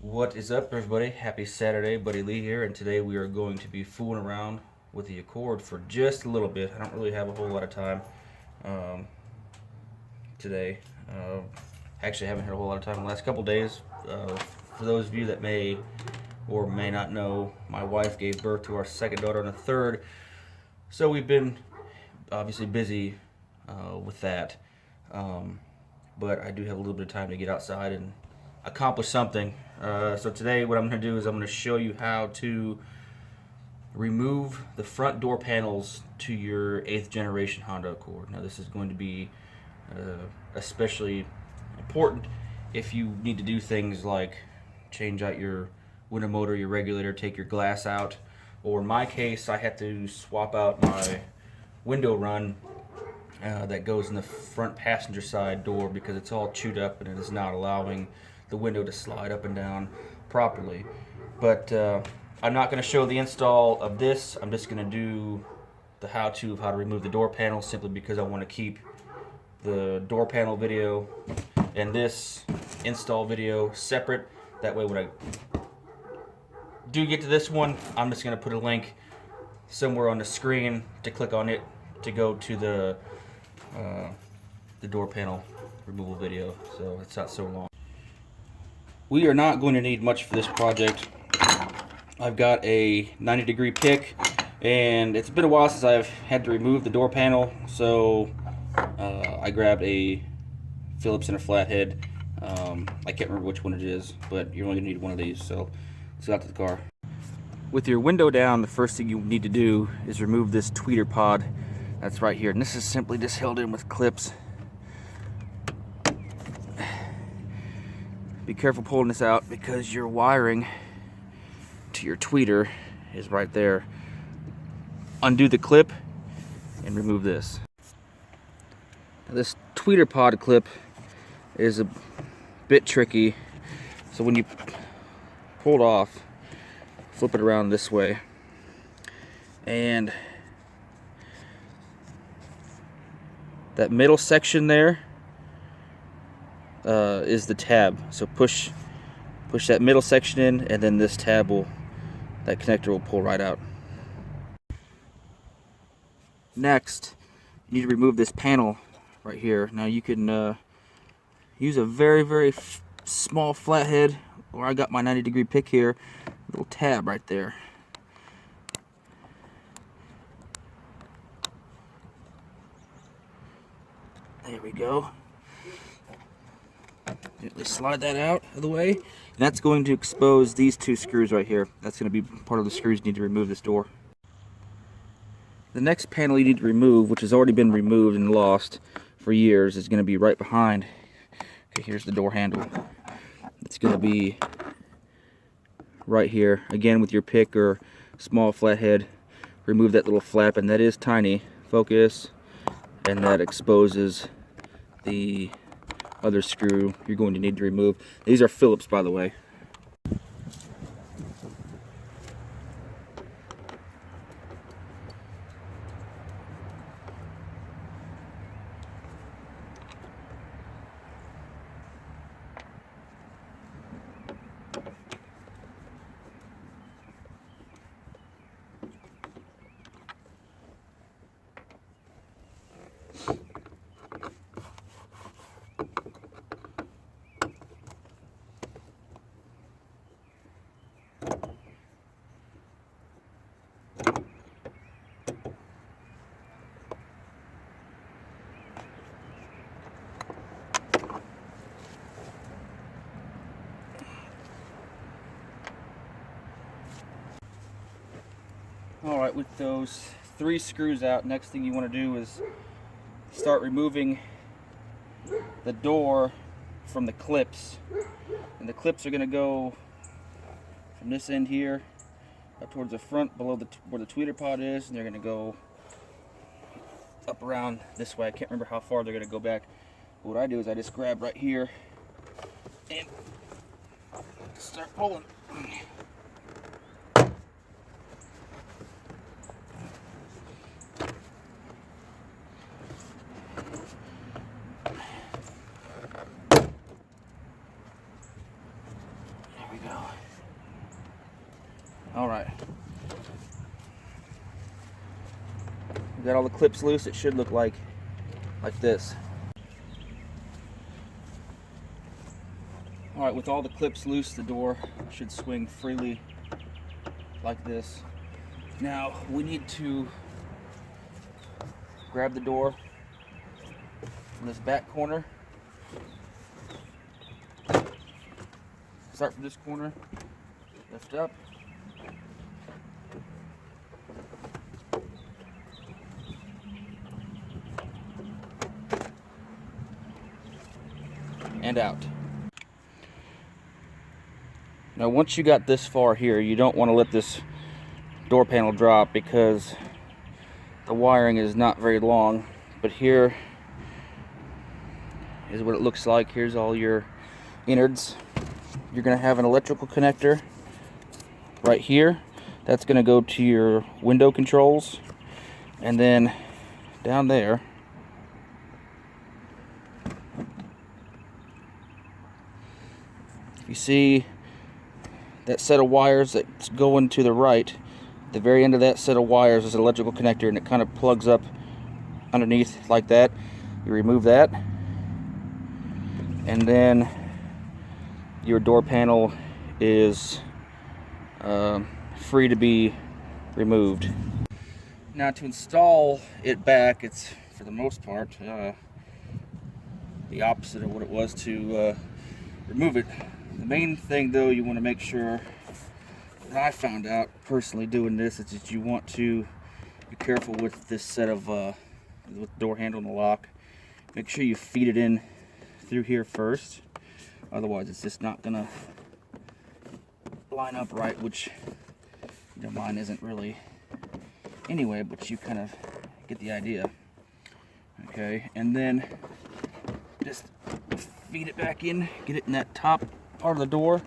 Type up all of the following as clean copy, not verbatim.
What is up, everybody? Happy Saturday, Buddy Lee here, and today we are going to be fooling around with the Accord for just a little bit. I don't really have a whole lot of time um, today. Actually, I haven't had a whole lot of time in the last couple days. For those of you that may or may not know, my wife gave birth to our second daughter and a third, so we've been obviously busy with that. Um, but I do have a little bit of time to get outside and accomplish something. So today what I'm going to do is I'm going to show you how to remove the front door panels to your 8th generation Honda Accord. Now this is going to be especially important if you need to do things like change out your window motor, your regulator, take your glass out, or in my case I had to swap out my window run that goes in the front passenger side door because it's all chewed up and it is not allowing the window to slide up and down properly. But I'm not going to show the install of this. I'm just going to do the how-to of how to remove the door panel, simply because I want to keep the door panel video and this install video separate. That way when I do get to this one, I'm just going to put a link somewhere on the screen to click on it to go to the door panel removal video, so it's not so long. We are not going to need much for this project. I've got a 90-degree pick, and it's been a while since I've had to remove the door panel, so I grabbed a Phillips and a flathead. I can't remember which one it is, but you're only going to need one of these, so let's go out to the car. With your window down, the first thing you need to do is remove this tweeter pod that's right here, and this is simply just held in with clips. Be careful pulling this out because your wiring to your tweeter is right there. Undo the clip and remove this. Now, this tweeter pod clip is a bit tricky, so when you pull it off, flip it around this way, and that middle section there is the tab. So push that middle section in, and then this tab that connector will pull right out. Next, you need to remove this panel right here. Now you can use a very small flathead, or I got my 90-degree pick here, little tab right there. There we go. Gently slide that out of the way. And that's going to expose these two screws right here. That's going to be part of the screws you need to remove this door. The next panel you need to remove, which has already been removed and lost for years, is going to be right behind. Okay, here's the door handle. It's going to be right here. Again, with your pick or small flathead, remove that little flap, and that is tiny. Focus, and that exposes the other screw you're going to need to remove. These are Phillips, by the way. Alright, with those 3 screws out, next thing you want to do is start removing the door from the clips. And the clips are going to go from this end here up towards the front, below where the tweeter pod is, and they're going to go up around this way. I can't remember how far they're going to go back. But what I do is I just grab right here and start pulling. we go. All right. We got all the clips loose. It should look like this. All right, with all the clips loose, the door should swing freely like this. Now we need to grab the door from this back corner. Start from this corner, lift up. And out. Now once you got this far here, you don't want to let this door panel drop because the wiring is not very long, but here is what it looks like. Here's all your innards. You're going to have an electrical connector right here. That's going to go to your window controls, and then down there you see that set of wires that's going to the right. The very end of that set of wires is an electrical connector, and it kind of plugs up underneath like that. You remove that, and then your door panel is free to be removed. Now to install it back, it's for the most part the opposite of what it was to remove it. The main thing though you want to make sure, that I found out personally doing this, is that you want to be careful with this set of with the door handle and the lock. Make sure you feed it in through here first, otherwise it's just not gonna line up right, which mine isn't really anyway, but you kind of get the idea. Okay, and then just feed it back in, get it in that top part of the door,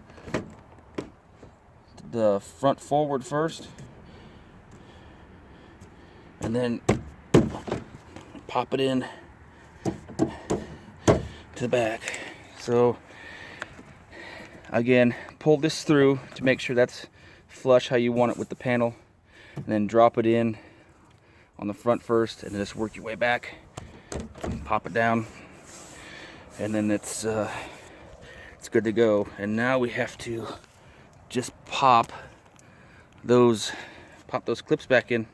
the front forward first, and then pop it in to the back. So again, pull this through to make sure that's flush how you want it with the panel, and then drop it in on the front first, and then just work your way back and pop it down, and then it's good to go. And now we have to just pop those clips back in.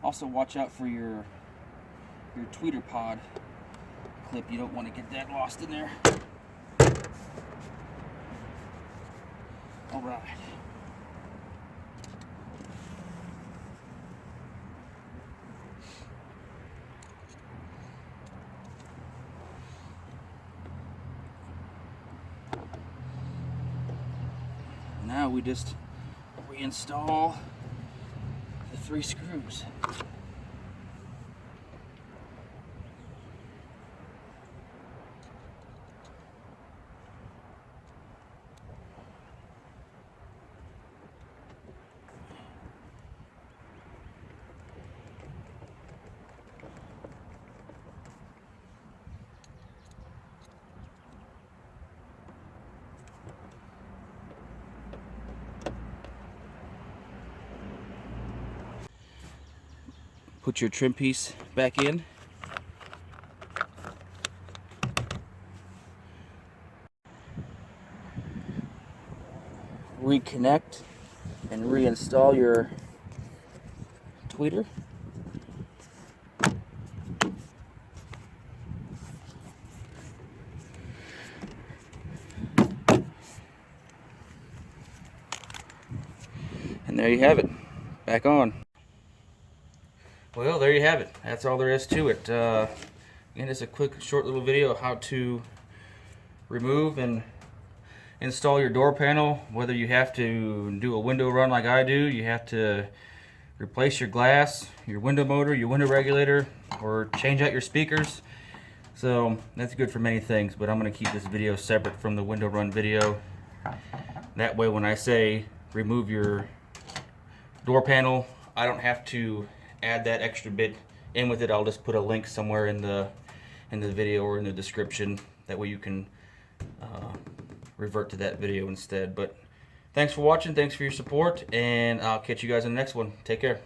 Also watch out for your tweeter pod clip. You don't want to get that lost in there. All right. Now we just reinstall the 3 screws. Put your trim piece back in. Reconnect and reinstall your tweeter. And there you have it, back on. Well, there you have it. That's all there is to it. Again, just a quick, short little video of how to remove and install your door panel. Whether you have to do a window run like I do, you have to replace your glass, your window motor, your window regulator, or change out your speakers. So that's good for many things, but I'm going to keep this video separate from the window run video. That way when I say remove your door panel, I don't have to add that extra bit in with it. I'll just put a link somewhere in the video or in the description. That way you can revert to that video instead. But thanks for watching, thanks for your support, and I'll catch you guys in the next one. Take care.